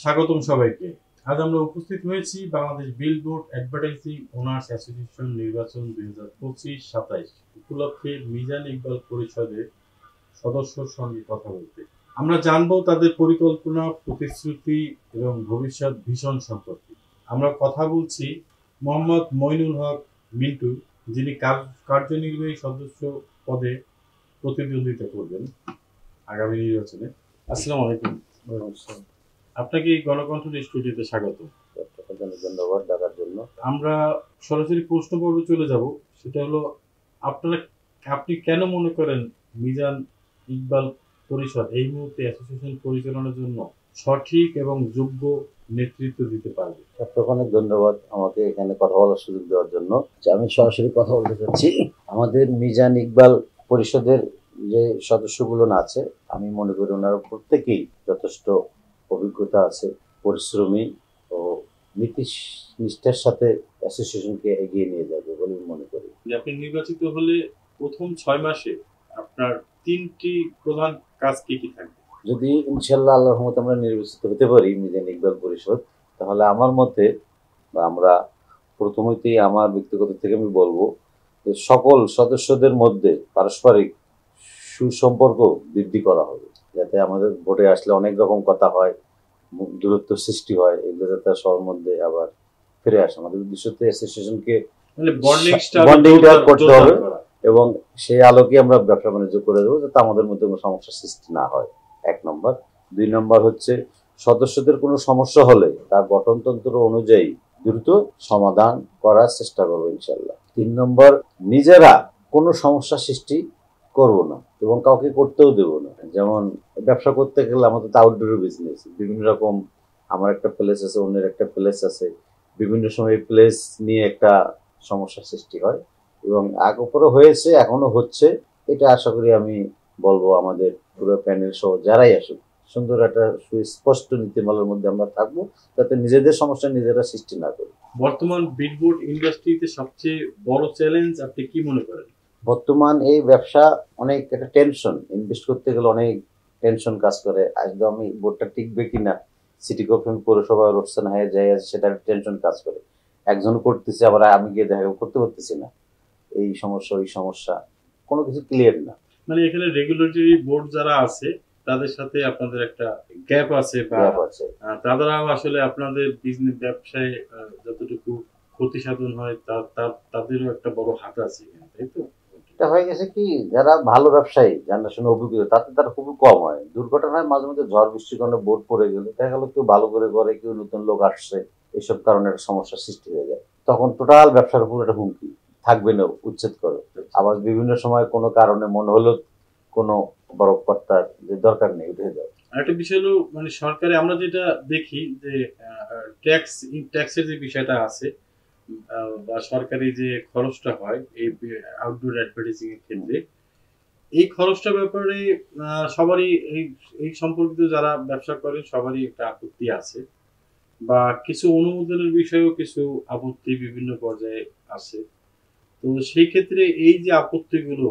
স্বাগতম সবাইকে। আজ আমরা উপস্থিত হয়েছি Bangladesh billboard advertising owners association নির্বাচন 2025-27 উপলক্ষে মিজান ইকবাল পরিষদের সদস্যর সঙ্গে কথা বলতে। আমরা জানবো তাদের পরিকল্পনা, প্রতিশ্রুতি এবং ভবিষ্যৎ ভিশন সম্পর্কে। আমরা কথা বলছি মোহাম্মদ মইনুল হক মিন্টু, যিনি কার্যনির্বাহী সদস্য পদে প্রতিদ্বন্দ্বিতা করবেন আগামী নির্বাচনে। আসসালামু আলাইকুম। আপনাকে এই গণকণ্ঠ স্টুডিওতে স্বাগত। ধন্যবাদ ডাকার জন্য। আমরা সরাসরি প্রশ্ন পর্বে চলে যাব। সেটা হলো, আপনি কেন মনে করেন মিজান ইকবাল পরিষদ এই মুহূর্তে অ্যাসোসিয়েশন পরিচালনার জন্য সঠিক এবং যোগ্য নেতৃত্ব দিতে পারবে? অনেক ধন্যবাদ আমাকে এখানে কথা বলার সুযোগ দেওয়ার জন্য। আমি সরাসরি কথা বলতে চাচ্ছি। আমাদের মিজান ইকবাল পরিষদের যে সদস্যগুলো আছে, আমি মনে করি ওনারা প্রত্যেকেই যথেষ্ট অভিজ্ঞতা আছে, পরিশ্রমী ও নীতি নিষ্ঠার সাথে অ্যাসোসিয়েশনকে এগিয়ে নিয়ে যাবে বলে মনে করি। আপনি নির্বাচিত হলে প্রথম 6 মাসে আপনার 3টি প্রধান কাজ কি কি থাকবে? যদি ইনশাল্লাহ আল্লাহর রহমতে আমরা নির্বাচিত হতে পারি মিজান ইকবাল পরিষদ, তাহলে আমার মতে বা আমরা প্রথমতেই আমার ব্যক্তিগত থেকে আমি বলবো যে সকল সদস্যদের মধ্যে পারস্পরিক সুসম্পর্ক বৃদ্ধি করা হবে, যাতে আমাদের ভোটে আসলে অনেক রকম কথা হয়, দূরত্ব সৃষ্টি হয়, এগুলো যাতে সবার মধ্যে আবার ফিরে আসে। আমাদের উদ্দেশ্য অ্যাসোসিয়েশনকে বন্ডিংটা করতে হবে এবং সেই আলোকে আমরা ব্যবসা বাণিজ্য করে দেবো, যাতে আমাদের মধ্যে কোনো সমস্যা সৃষ্টি না হয়। 1 নম্বর। 2 নম্বর হচ্ছে সদস্যদের কোনো সমস্যা হলে তার গঠনতন্ত্র অনুযায়ী দ্রুত সমাধান করার চেষ্টা করবো ইনশাল্লাহ। 3 নম্বর, নিজেরা কোনো সমস্যা সৃষ্টি করব না এবং কাউকে করতেও দেবো না। যেমন ব্যবসা করতে গেলে আমাদের তো আউটডোর বিজনেস, বিভিন্ন রকম, আমার একটা প্লেস আছে, অন্যের একটা প্লেস আছে, বিভিন্ন সময় প্লেস নিয়ে একটা সমস্যা সৃষ্টি হয় এবং আগে উপরে হয়েছে, এখনো হচ্ছে। এটা আশা করি আমি বলবো আমাদের পুরো প্যানেল সহ যারাই আসুক সুন্দর একটা সুস্পষ্ট নীতিমালার মধ্যে আমরা থাকবো, যাতে নিজেদের সমস্যা নিজেরা সৃষ্টি না করি। বর্তমান বিলবোর্ড ইন্ডাস্ট্রিতে সবচেয়ে বড় চ্যালেঞ্জ আপনি কি মনে করেন? বর্তমান এই ব্যবসা অনেক একটা টেনশন, ইনভেস্ট করতে গেলে অনেক টেনশন কাজ করে। একদম এই বোর্ডটা টিকবে কিনা, সিটি কর্পোরেশন পৌরসভা রোডসান হয়ে যায় আছে, সেটা টেনশন কাজ করে। একজন করতেছে, আবার আমি গিয়ে দেখা করতে পারতেছি না, এই সমস্যা ওই সমস্যা, কোনো কিছু ক্লিয়ার না। মানে এখানে রেগুলেটরি বোর্ড যারা আছে তাদের সাথে আপনাদের একটা গ্যাপ আছে, বা তারাও আসলে আপনাদের বিজনেস ব্যবসায় যতটুকু ক্ষতি সাধন হয় তাদেরও একটা বড় হাত আছে, তাই তো? এটা হয়ে গেছে কি, যারা ভালো ব্যবসায়ী, জানাশোনা অভিজ্ঞতা, তাতে তারা খুবই কম হয়। দুর্ঘটনায় মাঝে মধ্যে ঝড় বৃষ্টির কারণে বোর্ড পড়ে গেলে দেখা গেল কেউ ভালো করে করে, কেউ নতুন লোক আসছে, এইসব কারণে একটা সমস্যার সৃষ্টি হয়ে যায়। তখন টোটাল ব্যবসার উপর একটা হুমকি থাকবে না, উচ্ছেদ করে। আবার বিভিন্ন সময় কোনো কারণে মনে হলো কোনো বড় কর্তার যে দরকার নেই, উঠে যাও। আরেকটা বিষয় হলো, মানে সরকারে আমরা যেটা দেখি যে ট্যাক্সের যে বিষয়টা আছে, বা সরকারি যে খরচটা হয় এই আউটডোর অ্যাডভার্টাইজিং এর ক্ষেত্রে, এই খরচটার ব্যাপারে সবারই এই সম্পর্কিত যারা ব্যবসা করে সবারই একটা আপত্তি আছে, বা কিছু অনুমোদনের বিষয়েও কিছু আপত্তি বিভিন্ন পর্যায়ে আছে। তো সেই ক্ষেত্রে এই যে আপত্তিগুলো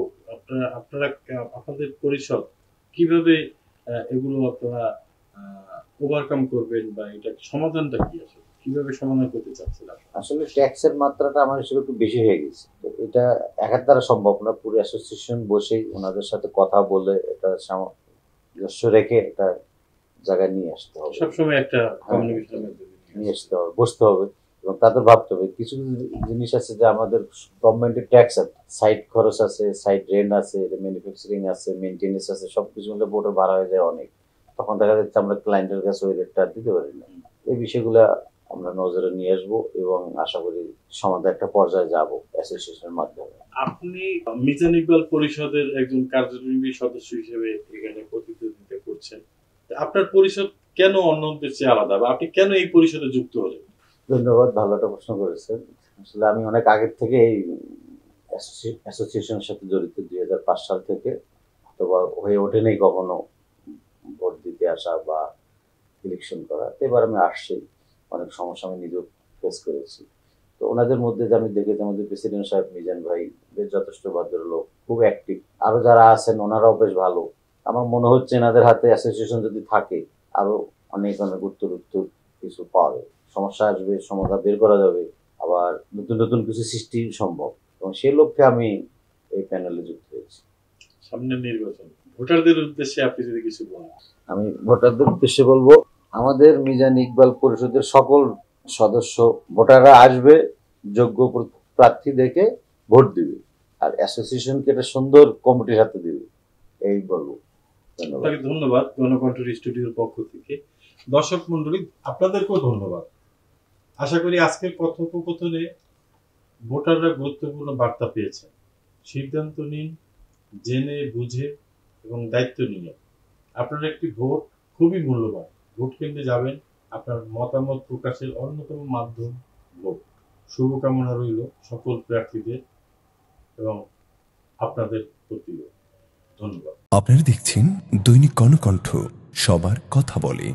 আপনারা আপনাদের পরিষদ কিভাবে এগুলো আপনারা ওভারকাম করবেন, বা এটা সমাধানটা কি আসলে কিভাবে সমাধান করতে চাচ্ছেন? আসলে ট্যাক্সের মাত্রাটা আমার হিসেবে একটু বেশি হয়ে গেছে, তো এটা একার দ্বারা সম্ভব না। পুরো অ্যাসোসিয়েশন বসেই ওনাদের সাথে কথা বলে এটা সামঞ্জস্য রেখে একটা জায়গায় নিয়ে আসতে হবে। সবসময় একটা কমিউনিকেশনের নিয়ে আসতে হবে, বসতে হবে এবং তাদের ভাবতে হবে। কিছু জিনিস আছে যে আমাদের গভর্নমেন্টের ট্যাক্স আছে, সাইট খরচ আছে, সাইট রেন্ট আছে, ম্যানুফ্যাকচারিং আছে, মেনটেন্যান্স আছে, সবকিছু মিলে বোর্ডে ভাড়া হয়ে যায় অনেক। তখন দেখা যাচ্ছে আমরা ক্লায়েন্টের কাছে ওই রেটটা দিতে পারি না। এই বিষয়গুলো আমরা নজরে নিয়ে আসবো এবং আশা করি সমাধান একটা পর্যায়ে যাব অ্যাসোসিয়েশনের মাধ্যমে। আপনি মিজান ইকবাল পরিষদের একজন কার্যনির্বাহী সদস্য হিসেবে এখানে প্রতিদ্বন্দ্বিতা করছেন। আপনার পরিষদ কেন অন্যদের চেয়ে আলাদা, বা আপনি কেন এই পরিষদে যুক্ত হলেন? ধন্যবাদ, ভালো একটা প্রশ্ন করেছেন। আসলে আমি অনেক আগের থেকে এই অ্যাসোসিয়েশনের সাথে জড়িত, 2005 সাল থেকে, অথবা হয়ে ওঠেনি কখনো ভোট দিতে আসা বা ইলেকশন করা। এবার আমি আসছি, অনেক সমস্যা আমি নিজেও ফেস করেছি। তো ওনাদের মধ্যে যে আমি দেখেছি, আমাদের প্রেসিডেন্ট সাহেব মিজান ভাই বেশ যথেষ্ট ভদ্রলোক, খুব অ্যাক্টিভ। আরও যারা আছেন ওনারাও বেশ ভালো। আমার মনে হচ্ছে এনাদের হাতে অ্যাসোসিয়েশন যদি থাকে, আরও অনেক অনেক উত্তর উত্তর কিছু পাওয়া যাবে, সমস্যা আসবে, সমাধান বের করা যাবে, আবার নতুন নতুন কিছু সৃষ্টি সম্ভব, এবং সেই লক্ষ্যে আমি এই প্যানেলে যুক্ত হয়েছি। সামনে নির্বাচন, ভোটারদের উদ্দেশ্যে আপনি যদি কিছু বলেন। আমি ভোটারদের উদ্দেশ্যে বলবো, আমাদের মিজান ইকবাল পরিষদের সকল সদস্য, ভোটাররা আসবে, যোগ্য প্রার্থী দেখে ভোট দিবে, আর অ্যাসোসিয়েশনকে একটা সুন্দর কমিটির হাতে দিবে, এই বলবো। ধন্যবাদ। আপনাকে ধন্যবাদ গণকণ্ঠ স্টুডিওর পক্ষ থেকে। দর্শক মন্ডলী, আপনাদেরকেও ধন্যবাদ। আশা করি আজকের কথোপকথনে ভোটাররা গুরুত্বপূর্ণ বার্তা পেয়েছেন। সিদ্ধান্ত নিন জেনে বুঝে এবং দায়িত্ব নিয়ে। আপনার একটি ভোট খুবই মূল্যবান। ভোট কেন্দ্রে যাবেন, আপনার মতামত প্রকাশের অন্যতম মাধ্যম ভোট। শুভকামনা রইল সকল প্রার্থীদের এবং আপনাদের প্রতিও। ধন্যবাদ। আপনারা দেখছেন দৈনিক গণকণ্ঠ, সবার কথা বলে।